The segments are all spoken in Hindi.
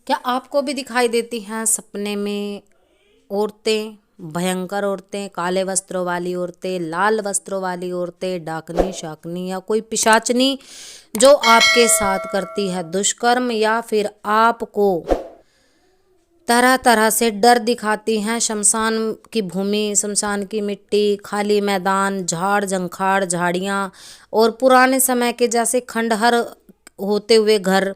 क्या आपको भी दिखाई देती हैं सपने में औरतें, भयंकर औरतें, काले वस्त्रों वाली औरतें, लाल वस्त्रों वाली औरतें, डाकनी शाकनी या कोई पिशाचनी जो आपके साथ करती है दुष्कर्म, या फिर आपको तरह तरह से डर दिखाती हैं? शमशान की भूमि, शमशान की मिट्टी, खाली मैदान, झाड़ झंखाड़, झाड़ियाँ और पुराने समय के जैसे खंडहर होते हुए घर,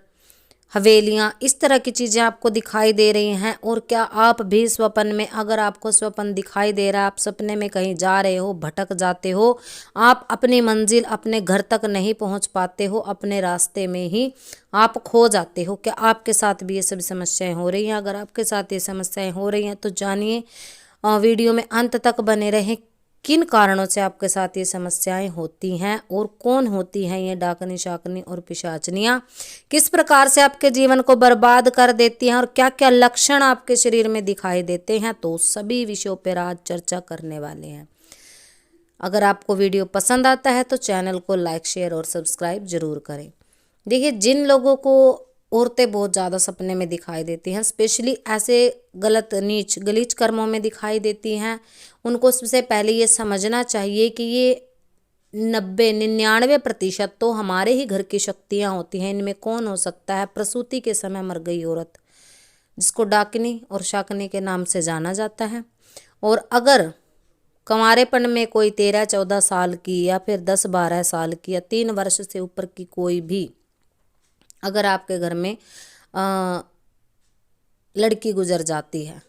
हवेलियाँ, इस तरह की चीज़ें आपको दिखाई दे रही हैं। और क्या आप भी स्वप्न में, अगर आपको स्वप्न दिखाई दे रहा है, आप सपने में कहीं जा रहे हो, भटक जाते हो, आप अपनी मंजिल, अपने घर तक नहीं पहुंच पाते हो, अपने रास्ते में ही आप खो जाते हो, क्या आपके साथ भी ये सब समस्याएं हो रही हैं? अगर आपके साथ ये समस्याएं हो रही हैं तो जानिए, वीडियो में अंत तक बने रहें। किन कारणों से आपके साथ ये समस्याएं होती हैं और कौन होती हैं ये डाकनी शाकनी और पिशाचनियाँ, किस प्रकार से आपके जीवन को बर्बाद कर देती हैं और क्या क्या लक्षण आपके शरीर में दिखाई देते हैं, तो सभी विषयों पर आज चर्चा करने वाले हैं। अगर आपको वीडियो पसंद आता है तो चैनल को लाइक, शेयर और सब्सक्राइब जरूर करें। देखिए, जिन लोगों को औरतें बहुत ज़्यादा सपने में दिखाई देती हैं, स्पेशली ऐसे गलत नीच गलीच कर्मों में दिखाई देती हैं, उनको सबसे पहले ये समझना चाहिए कि ये 90-99% तो हमारे ही घर की शक्तियाँ होती हैं। इनमें कौन हो सकता है? प्रसूति के समय मर गई औरत, जिसको डाकनी और शाकनी के नाम से जाना जाता है। और अगर कंवारेपन में कोई 13-14 साल की या फिर 10-12 साल की या 3 वर्ष से ऊपर की कोई भी अगर आपके घर में लड़की गुजर जाती है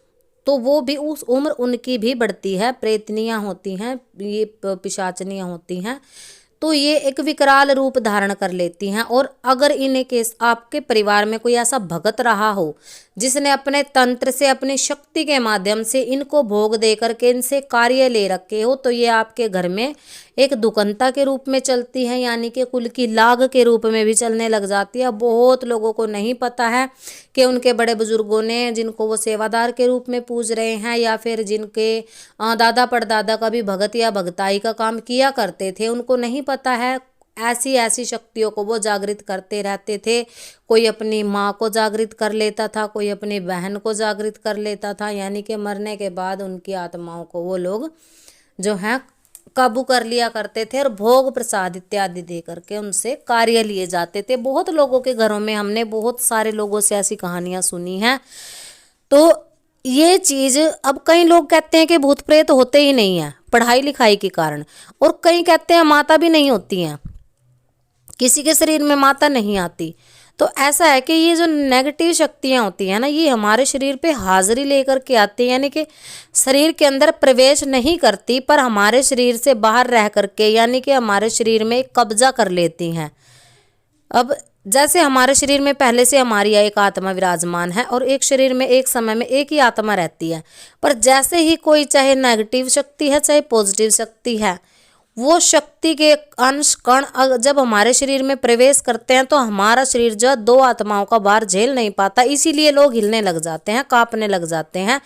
तो वो भी उस उम्र उनकी भी बढ़ती है। प्रेतनियाँ होती हैं, ये पिशाचनियाँ होती हैं, तो ये एक विकराल रूप धारण कर लेती हैं। और अगर इन्हें केस आपके परिवार में कोई ऐसा भगत रहा हो जिसने अपने तंत्र से, अपनी शक्ति के माध्यम से इनको भोग दे करके इनसे कार्य ले रखे हो, तो ये आपके घर में एक दुकंता के रूप में चलती है, यानी कि कुल की लाग के रूप में भी चलने लग जाती है। बहुत लोगों को नहीं पता है कि उनके बड़े बुजुर्गों ने, जिनको वो सेवादार के रूप में पूज रहे हैं, या फिर जिनके दादा परदादा का भी भगत या भगताई का काम किया करते थे, उनको नहीं पता है। ऐसी ऐसी शक्तियों को वो जागृत करते रहते थे। कोई अपनी माँ को जागृत कर लेता था, कोई अपनी बहन को जागृत कर लेता था, यानी कि मरने के बाद उनकी आत्माओं को वो लोग जो है काबू कर लिया करते थे और भोग प्रसाद इत्यादि दे करके उनसे कार्य लिए जाते थे। बहुत लोगों के घरों में हमने बहुत सारे लोगों से ऐसी कहानियां सुनी हैं। तो ये चीज, अब कई लोग कहते हैं कि भूत प्रेत होते ही नहीं है पढ़ाई लिखाई के कारण, और कई कहते हैं माता भी नहीं होती हैं, किसी के शरीर में माता नहीं आती। तो ऐसा है कि ये जो नेगेटिव शक्तियाँ होती हैं ना, ये हमारे शरीर पे हाजिरी लेकर के आती हैं, यानी कि शरीर के अंदर प्रवेश नहीं करती पर हमारे शरीर से बाहर रह करके, यानी कि हमारे शरीर में कब्जा कर लेती हैं। अब जैसे हमारे शरीर में पहले से हमारी एक आत्मा विराजमान है और एक शरीर में एक समय में एक ही आत्मा रहती है, पर जैसे ही कोई, चाहे नेगेटिव शक्ति है चाहे पॉजिटिव शक्ति है, वो शक्ति के अंश कण जब हमारे शरीर में प्रवेश करते हैं तो हमारा शरीर जो 2 आत्माओं का भार झेल नहीं पाता। इसीलिए लोग हिलने लग जाते हैं, कांपने लग जाते हैं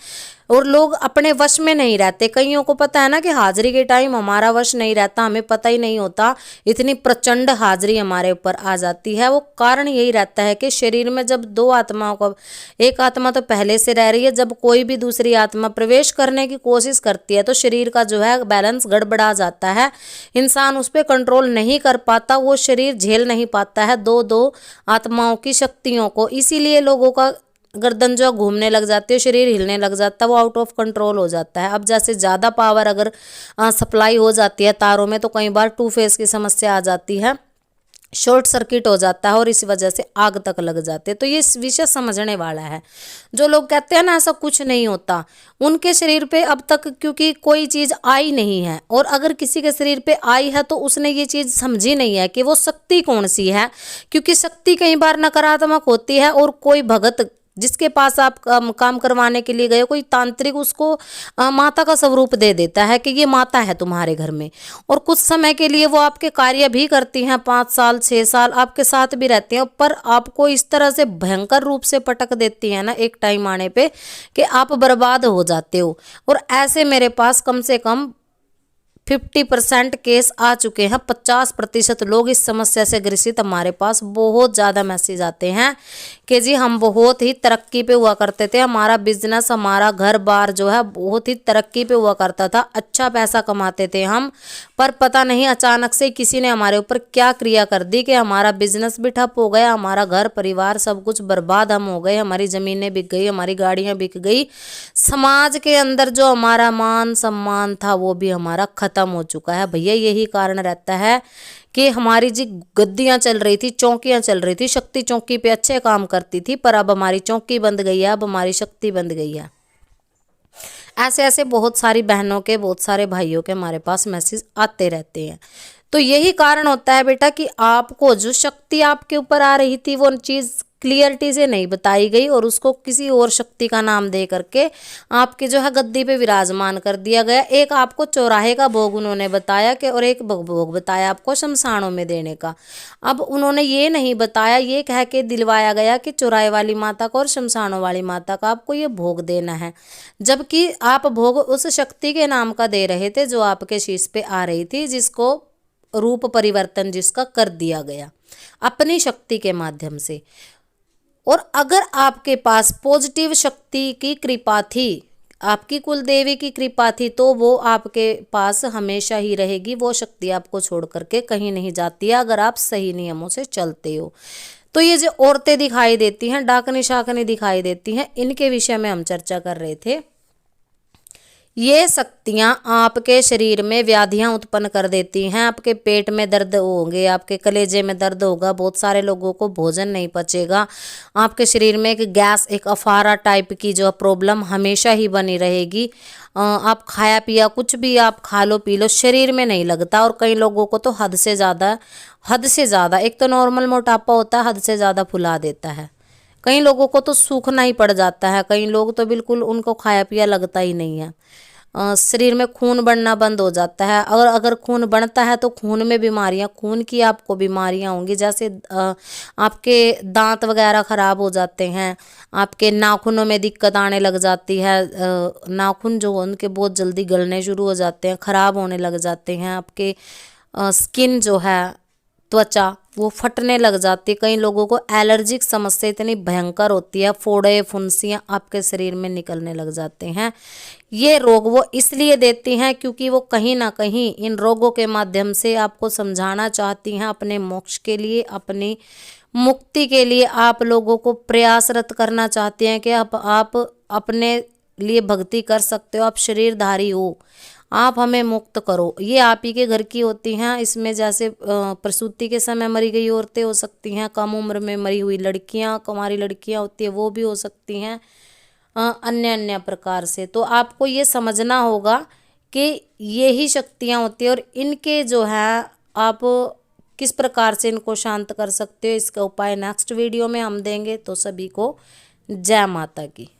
और लोग अपने वश में नहीं रहते। कईयों को पता है ना कि हाजिरी के टाइम हमारा वश नहीं रहता, हमें पता ही नहीं होता, इतनी प्रचंड हाजिरी हमारे ऊपर आ जाती है। वो कारण यही रहता है कि शरीर में जब 2 आत्माओं का, एक आत्मा तो पहले से रह रही है, जब कोई भी दूसरी आत्मा प्रवेश करने की कोशिश करती है तो शरीर का जो है बैलेंस गड़बड़ा जाता है, इंसान उस पर कंट्रोल नहीं कर पाता, वो शरीर झेल नहीं पाता है 2 आत्माओं की शक्तियों को। इसीलिए लोगों का गर्दन जो घूमने लग जाती है, शरीर हिलने लग जाता है, वो आउट ऑफ कंट्रोल हो जाता है। अब जैसे ज़्यादा पावर अगर सप्लाई हो जाती है तारों में तो कई बार 2 फेज की समस्या आ जाती है, शॉर्ट सर्किट हो जाता है और इस वजह से आग तक लग जाते हैं। तो ये विषय समझने वाला है। जो लोग कहते हैं ना ऐसा कुछ नहीं होता, उनके शरीर पे अब तक क्योंकि कोई चीज़ आई नहीं है, और अगर किसी के शरीर पे आई है तो उसने ये चीज़ समझी नहीं है कि वो शक्ति कौन सी है, क्योंकि शक्ति कई बार नकारात्मक होती है। और कोई भगत जिसके पास आप काम करवाने के लिए गए, कोई तांत्रिक उसको माता का स्वरूप दे देता है कि ये माता है तुम्हारे घर में, और कुछ समय के लिए वो आपके कार्य भी करती हैं, 5 साल 6 साल आपके साथ भी रहती हैं, पर आपको इस तरह से भयंकर रूप से पटक देती है ना एक टाइम आने पे कि आप बर्बाद हो जाते हो। और ऐसे मेरे पास कम से कम 50% केस आ चुके हैं। 50% लोग इस समस्या से ग्रसित हमारे पास बहुत ज़्यादा मैसेज आते हैं कि जी हम बहुत ही तरक्की पे हुआ करते थे, हमारा बिजनेस, हमारा घर बार जो है बहुत ही तरक्की पे हुआ करता था, अच्छा पैसा कमाते थे हम, पर पता नहीं अचानक से किसी ने हमारे ऊपर क्या क्रिया कर दी कि हमारा बिजनेस भी ठप हो गया, हमारा घर परिवार सब कुछ बर्बाद हम हो गए, हमारी ज़मीनें बिक गई, हमारी गाड़ियाँ बिक गई, समाज के अंदर जो हमारा मान सम्मान था वो भी हमारा खत्म हो चुका है। भैया यही कारण रहता है कि हमारी जी गद्दियां चल रही थी, चौकियां चल रही थी, शक्ति चौकी पे अच्छे काम करती थी, पर अब हमारी चौकी बंद गई है, अब हमारी शक्ति बंद गई है। ऐसे ऐसे बहुत सारी बहनों के, बहुत सारे भाइयों के हमारे पास मैसेज आते रहते हैं। तो यही कारण होता है बेटा कि आपको जो शक्ति आपके ऊपर आ रही थी वो चीज़ क्लियरिटी से नहीं बताई गई और उसको किसी और शक्ति का नाम दे करके आपके जो है गद्दी पे विराजमान कर दिया गया। एक आपको चौराहे का भोग उन्होंने बताया कि, और एक भोग बताया आपको शमशानों में देने का। अब उन्होंने ये नहीं बताया, ये कह के दिलवाया गया कि चौराहे वाली माता को और शमशानों वाली माता का आपको ये भोग देना है, जबकि आप भोग उस शक्ति के नाम का दे रहे थे जो आपके शीश पे आ रही थी, जिसको रूप परिवर्तन जिसका कर दिया गया अपनी शक्ति के माध्यम से। और अगर आपके पास पॉजिटिव शक्ति की कृपा थी, आपकी कुल देवी की कृपा थी, तो वो आपके पास हमेशा ही रहेगी, वो शक्ति आपको छोड़ करके कहीं नहीं जाती है अगर आप सही नियमों से चलते हो। तो ये जो औरतें दिखाई देती हैं, डाकनी शाकनी दिखाई देती हैं, इनके विषय में हम चर्चा कर रहे थे। ये शक्तियाँ आपके शरीर में व्याधियाँ उत्पन्न कर देती हैं, आपके पेट में दर्द होंगे, आपके कलेजे में दर्द होगा, बहुत सारे लोगों को भोजन नहीं पचेगा, आपके शरीर में एक गैस, एक अफारा टाइप की जो प्रॉब्लम हमेशा ही बनी रहेगी। आप खाया पिया कुछ भी आप खा लो पी लो, शरीर में नहीं लगता। और कई लोगों को तो हद से ज़्यादा एक तो नॉर्मल मोटापा होता है, हद से ज़्यादा फुला देता है। कई लोगों को तो सूखना ही पड़ जाता है, कई लोग तो बिल्कुल उनको खाया पिया लगता ही नहीं है। शरीर में खून बढ़ना बंद हो जाता है, और अगर खून बढ़ता है तो खून में बीमारियां, खून की आपको बीमारियां होंगी, जैसे आपके दांत वगैरह खराब हो जाते हैं, आपके नाखूनों में दिक्कत आने लग जाती है, नाखून जो उनके बहुत जल्दी गलने शुरू हो जाते हैं, खराब होने लग जाते हैं, आपके स्किन जो है त्वचा वो फटने लग जाती है। कई लोगों को एलर्जिक समस्या इतनी भयंकर होती है, फोड़े फुंसियाँ आपके शरीर में निकलने लग जाते हैं। ये रोग वो इसलिए देती हैं क्योंकि वो कहीं ना कहीं इन रोगों के माध्यम से आपको समझाना चाहती हैं, अपने मोक्ष के लिए, अपनी मुक्ति के लिए आप लोगों को प्रयासरत करना चाहती हैं कि आप अपने लिए भक्ति कर सकते हो, आप शरीरधारी हो, आप हमें मुक्त करो। ये आप ही के घर की होती हैं। इसमें जैसे प्रसूति के समय मरी गई औरतें हो सकती हैं, कम उम्र में मरी हुई लड़कियां, कुंवारी लड़कियां होती है वो भी हो सकती हैं, अन्य अन्य प्रकार से। तो आपको ये समझना होगा कि ये ही शक्तियाँ होती हैं, और इनके जो है आप किस प्रकार से इनको शांत कर सकते हो, इसका उपाय नेक्स्ट वीडियो में हम देंगे। तो सभी को जय माता की।